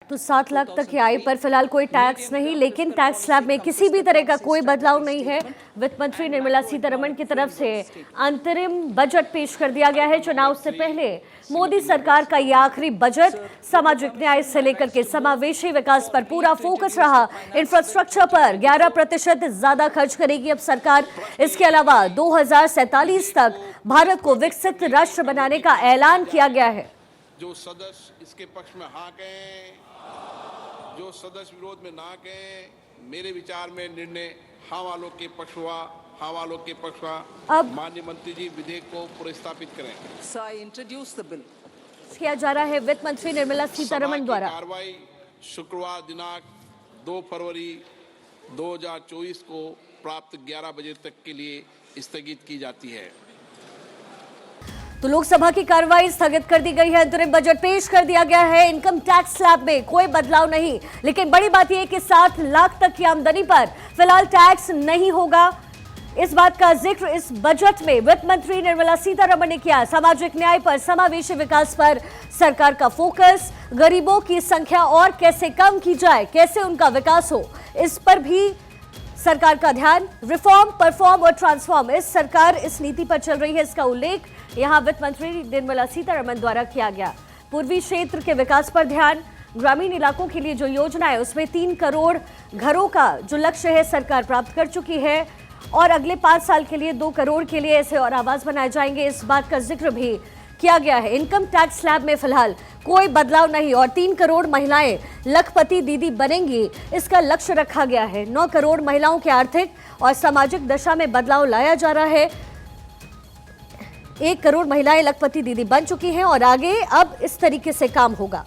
तो 7 लाख तक की आय पर फिलहाल कोई टैक्स नहीं, लेकिन टैक्स स्लैब में किसी भी तरह का कोई बदलाव नहीं है। वित्त मंत्री निर्मला सीतारमण की तरफ से अंतरिम बजट पेश कर दिया गया है। चुनाव से पहले मोदी सरकार का यह आखिरी बजट सामाजिक न्याय से लेकर के समावेशी विकास पर पूरा फोकस रहा। इंफ्रास्ट्रक्चर पर 11% ज्यादा खर्च करेगी अब सरकार। इसके अलावा 2047 तक भारत को विकसित राष्ट्र बनाने का ऐलान किया गया है। जो सदस्य इसके पक्ष में हाँ कहें, जो सदस्य विरोध में ना कहें, मेरे विचार में निर्णय हाँ वालों के पक्ष हुआ, हाँ वालों के पक्ष हुआ। अब माननीय मंत्री जी विधेयक को पुरस्तापित करें। So I introduce the bill. किया जा रहा है वित्त मंत्री निर्मला सीतारमण द्वारा। कार्रवाई शुक्रवार दिनांक 2 फरवरी 2024 को प्राप्त 11 बजे तक के लिए स्थगित की जाती है। तो लोकसभा की कार्रवाई स्थगित कर दी गई है। अंतरिम बजट पेश कर दिया गया है। इनकम टैक्स स्लैब में कोई बदलाव नहीं, लेकिन बड़ी बात यह है कि 7 लाख तक की आमदनी पर फिलहाल टैक्स नहीं होगा। इस बात का जिक्र इस बजट में वित्त मंत्री निर्मला सीतारमण ने किया। सामाजिक न्याय पर, समावेशी विकास पर सरकार का फोकस, गरीबों की संख्या और कैसे कम की जाए, कैसे उनका विकास हो, इस पर भी सरकार का ध्यान। रिफॉर्म, परफॉर्म और ट्रांसफॉर्म, इस सरकार इस नीति पर चल रही है, इसका उल्लेख यहां वित्त मंत्री निर्मला सीतारमण द्वारा किया गया। पूर्वी क्षेत्र के विकास पर ध्यान, ग्रामीण इलाकों के लिए जो योजना है उसमें 3 करोड़ घरों का जो लक्ष्य है सरकार प्राप्त कर चुकी है और अगले 5 साल के लिए 2 करोड़ के लिए ऐसे और आवास बनाए जाएंगे, इस बात का जिक्र भी किया गया है। इनकम टैक्स स्लैब में फिलहाल कोई बदलाव नहीं और 3 करोड़ महिलाएं लखपति दीदी बनेंगी, इसका लक्ष्य रखा गया है। 9 करोड़ महिलाओं के आर्थिक और सामाजिक दशा में बदलाव लाया जा रहा है। 1 करोड़ महिलाएं लखपति दीदी बन चुकी हैं और आगे अब इस तरीके से काम होगा।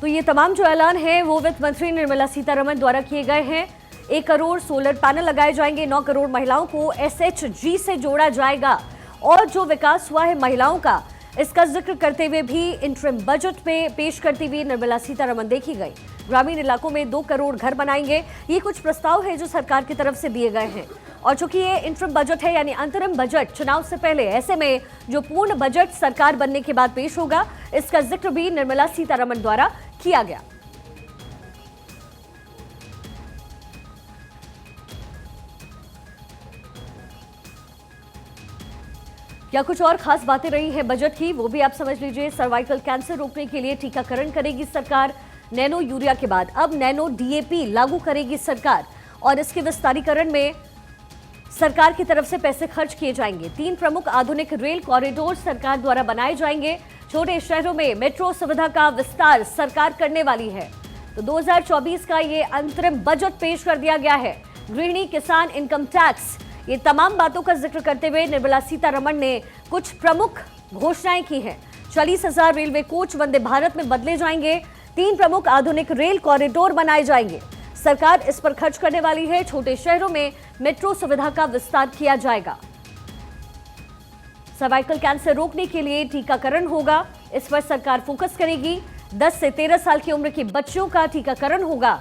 तो ये तमाम जो ऐलान है वो वित्त मंत्री निर्मला सीतारमण द्वारा किए गए हैं। 1 करोड़ सोलर पैनल लगाए जाएंगे, 9 करोड़ महिलाओं को SHG से जोड़ा जाएगा और जो विकास हुआ है महिलाओं का, इसका जिक्र करते हुए भी इंटरिम बजट में पेश करती हुई निर्मला सीतारमण देखी गई। ग्रामीण इलाकों में 2 करोड़ घर बनाएंगे, ये कुछ प्रस्ताव है जो सरकार की तरफ से दिए गए हैं। और चूंकि ये इंटरिम बजट है यानी अंतरिम बजट चुनाव से पहले, ऐसे में जो पूर्ण बजट सरकार बनने के बाद पेश होगा, इसका जिक्र भी निर्मला सीतारमण द्वारा किया गया। क्या कुछ और खास बातें रही है बजट की, वो भी आप समझ लीजिए। सर्वाइकल कैंसर रोकने के लिए टीकाकरण करेगी सरकार। नैनो यूरिया के बाद अब नैनो DAP लागू करेगी सरकार और इसके विस्तारीकरण में सरकार की तरफ से पैसे खर्च किए जाएंगे। 3 प्रमुख आधुनिक रेल कॉरिडोर सरकार द्वारा बनाए जाएंगे। छोटे शहरों में मेट्रो सुविधा का विस्तार सरकार करने वाली है। तो 2024 का ये अंतरिम बजट पेश कर दिया गया है। गृहिणी, किसान, इनकम टैक्स, ये तमाम बातों का जिक्र करते हुए निर्मला सीतारमण ने कुछ प्रमुख घोषणाएं की हैं। 40,000 रेलवे कोच वंदे भारत में बदले जाएंगे। 3 प्रमुख आधुनिक रेल कॉरिडोर बनाए जाएंगे। सरकार इस पर खर्च करने वाली है। छोटे शहरों में मेट्रो सुविधा का विस्तार किया जाएगा। सर्वाइकल कैंसर रोकने के लिए टीकाकरण होगा, इस पर सरकार फोकस करेगी। 10 से 13 साल की उम्र के बच्चों का टीकाकरण होगा।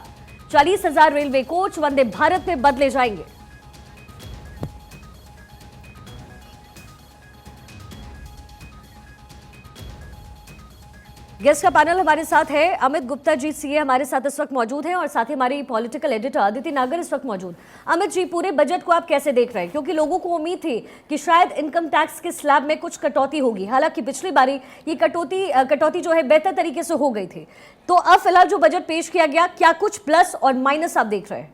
40,000 रेलवे कोच वंदे भारत में बदले जाएंगे। गेस्ट का पैनल हमारे साथ है। अमित गुप्ता जी सीए हमारे साथ इस वक्त मौजूद हैं और साथ ही हमारी पॉलिटिकल एडिटर अदिति नागर इस वक्त मौजूद। अमित जी, पूरे बजट को आप कैसे देख रहे हैं, क्योंकि लोगों को उम्मीद थी कि शायद इनकम टैक्स के स्लैब में कुछ कटौती होगी, हालांकि पिछली बारी ये कटौती जो है बेहतर तरीके से हो गई थी। तो अब फिलहाल जो बजट पेश किया गया, क्या कुछ प्लस और माइनस आप देख रहे हैं?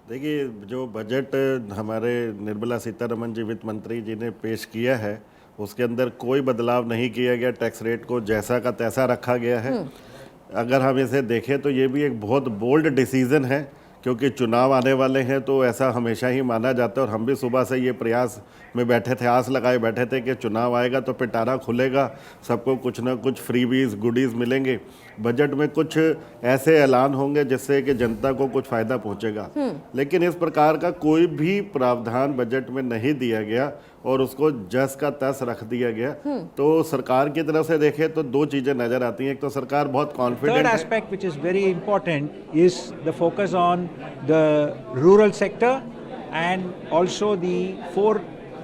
देखिए, जो बजट हमारे निर्मला सीतारमण जी वित्त मंत्री जी ने पेश किया है उसके अंदर कोई बदलाव नहीं किया गया। टैक्स रेट को जैसा का तैसा रखा गया है। अगर हम इसे देखें तो ये भी एक बहुत बोल्ड डिसीजन है क्योंकि चुनाव आने वाले हैं तो ऐसा हमेशा ही माना जाता है और हम भी सुबह से ये प्रयास में बैठे थे, आस लगाए बैठे थे कि चुनाव आएगा तो पिटारा खुलेगा, सबको कुछ ना कुछ फ्रीबीज गुडीज़ मिलेंगे, बजट में कुछ ऐसे ऐलान होंगे जिससे कि जनता को कुछ फ़ायदा पहुंचेगा। लेकिन इस प्रकार का कोई भी प्रावधान बजट में नहीं दिया गया और उसको जस का तस रख दिया गया। तो सरकार की तरफ से देखें तो दो चीज़ें नज़र आती हैं। एक तो सरकार बहुत कॉन्फिडेंट Third है। aspect which is very important is the focus on the rural sector and also the four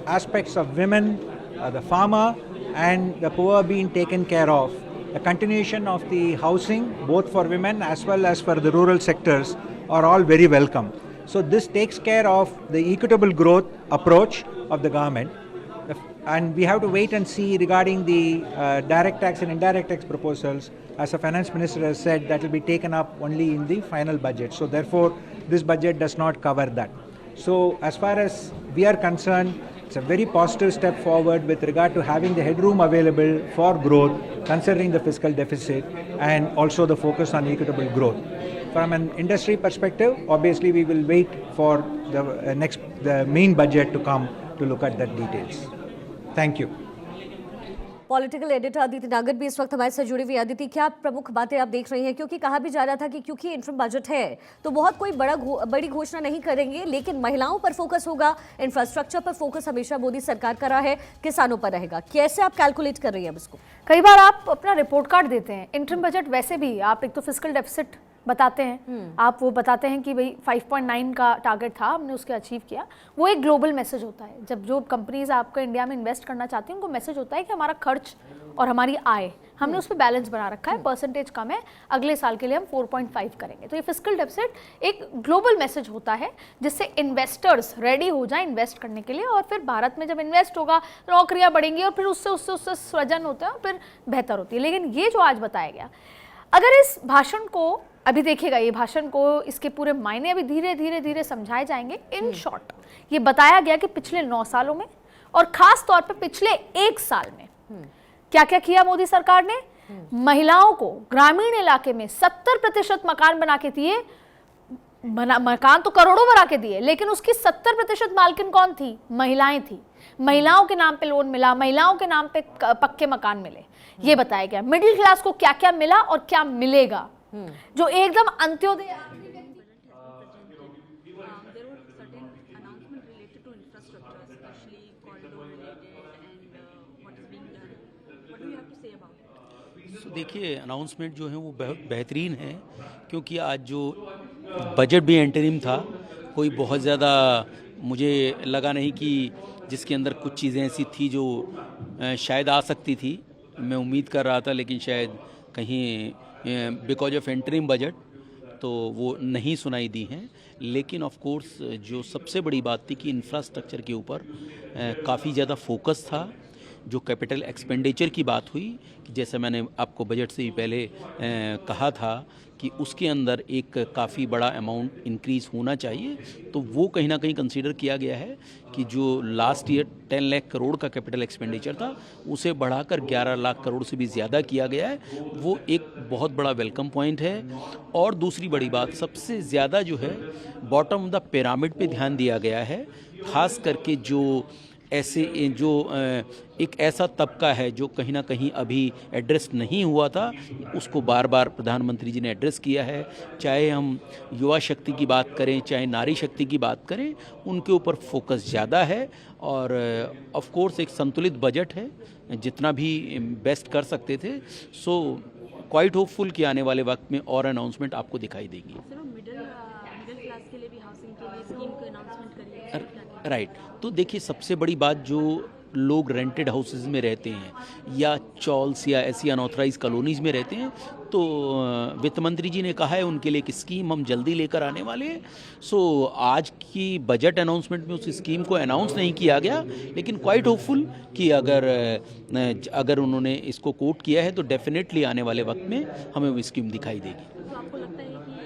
aspects of women, the farmer and the poor being taken care of. The continuation of the housing both for women as well as for the rural sectors are all very welcome. So this takes care of the equitable growth approach of the government. And we have to wait and see regarding the direct tax and indirect tax proposals. As the finance minister has said, that will be taken up only in the final budget. So therefore, this budget does not cover that. So as far as we are concerned, it's a very positive step forward with regard to having the headroom available for growth, considering the fiscal deficit and also the focus on equitable growth. From an industry perspective, obviously we will wait for the main budget to come to look at that details. Thank you. Political editor Aditi नागर भी इस वक्त हमारे साथ जुड़ी हुई। अदिति, क्या प्रमुख बातें आप देख रही हैं? क्योंकि कहा भी जा रहा था कि क्योंकि इंटरिम बजट है तो बहुत कोई बड़ी घोषणा नहीं करेंगे, लेकिन महिलाओं पर फोकस होगा, इंफ्रास्ट्रक्चर पर फोकस हमेशा मोदी सरकार का रहा है, किसानों पर रहेगा। कैसे आप कैलकुलेट कर रही हैं इसको? कई बार आप अपना रिपोर्ट कार्ड देते हैं, इंटरिम बजट वैसे भी आप एक तो फिस्कल डेफिसिट बताते हैं, आप वो बताते हैं कि भाई 5.9 का टारगेट था, हमने उसके अचीव किया। वो एक ग्लोबल मैसेज होता है। जब जो कंपनीज आपको इंडिया में इन्वेस्ट करना चाहती हैं उनको मैसेज होता है कि हमारा खर्च और हमारी आय, हमने उस पर बैलेंस बना रखा है, परसेंटेज कम है, अगले साल के लिए हम 4.5 करेंगे। तो ये फिस्कल डेफिसिट एक ग्लोबल मैसेज होता है जिससे इन्वेस्टर्स रेडी हो जाएं इन्वेस्ट करने के लिए, और फिर भारत में जब इन्वेस्ट होगा नौकरियां बढ़ेंगी और फिर उससे सृजन होता है और फिर बेहतर होती है। लेकिन ये जो आज बताया गया, अगर इस भाषण को अभी देखिएगा, ये भाषण को इसके पूरे मायने अभी धीरे धीरे धीरे समझाए जाएंगे। इन शॉर्ट ये बताया गया कि पिछले 9 सालों में और खास तौर पर पिछले 1 साल में क्या क्या किया मोदी सरकार ने। महिलाओं को ग्रामीण इलाके में 70% मकान बना के दिए। मकान तो करोड़ों बना के दिए, लेकिन उसकी 70% मालकिन कौन थी? महिलाएं थी। महिलाओं के नाम पे लोन मिला, महिलाओं के नाम पे पक्के मकान मिले, ये बताया गया। मिडिल क्लास को क्या क्या मिला और क्या मिलेगा, जो एकदम अंत्योदय। तो देखिए, अनाउंसमेंट जो है वो बहुत बेहतरीन है, क्योंकि आज जो बजट भी इंटरिम था, कोई बहुत ज़्यादा मुझे लगा नहीं कि जिसके अंदर कुछ चीज़ें ऐसी थी जो शायद आ सकती थी। मैं उम्मीद कर रहा था, लेकिन शायद कहीं बिकॉज ऑफ इंटरिम बजट तो वो नहीं सुनाई दी हैं। लेकिन ऑफ कोर्स जो सबसे बड़ी बात थी कि इंफ्रास्ट्रक्चर के ऊपर काफ़ी ज़्यादा फोकस था। जो कैपिटल एक्सपेंडिचर की बात हुई, कि जैसे मैंने आपको बजट से भी पहले कहा था कि उसके अंदर एक काफ़ी बड़ा अमाउंट इंक्रीज़ होना चाहिए, तो वो कहीं ना कहीं कंसीडर किया गया है कि जो लास्ट ईयर 10 लाख करोड़ का कैपिटल एक्सपेंडिचर था उसे बढ़ाकर 11 लाख करोड़ से भी ज़्यादा किया गया है। वो एक बहुत बड़ा वेलकम पॉइंट है। और दूसरी बड़ी बात, सबसे ज़्यादा जो है बॉटम ऑफ द पिरामिड पे ध्यान दिया गया है, खास करके जो ऐसे जो एक ऐसा तबका है जो कहीं ना कहीं अभी एड्रेस नहीं हुआ था, उसको बार बार प्रधानमंत्री जी ने एड्रेस किया है। चाहे हम युवा शक्ति की बात करें, चाहे नारी शक्ति की बात करें, उनके ऊपर फोकस ज़्यादा है। और ऑफ कोर्स एक संतुलित बजट है, जितना भी बेस्ट कर सकते थे। सो क्वाइट होपफुल कि आने वाले वक्त में और अनाउंसमेंट आपको दिखाई देगी। राइट। तो देखिए, सबसे बड़ी बात, जो लोग रेंटेड हाउसेज में रहते हैं या चॉल्स या ऐसी अनऑथराइज कॉलोनीज़ में रहते हैं, तो वित्त मंत्री जी ने कहा है उनके लिए एक स्कीम हम जल्दी लेकर आने वाले हैं। सो आज की बजट अनाउंसमेंट में उस स्कीम को अनाउंस नहीं किया गया, लेकिन क्वाइट होपफुल कि अगर उन्होंने इसको कोट किया है तो डेफिनेटली आने वाले वक्त में हमें वो स्कीम दिखाई देगी। तो आपको लगता है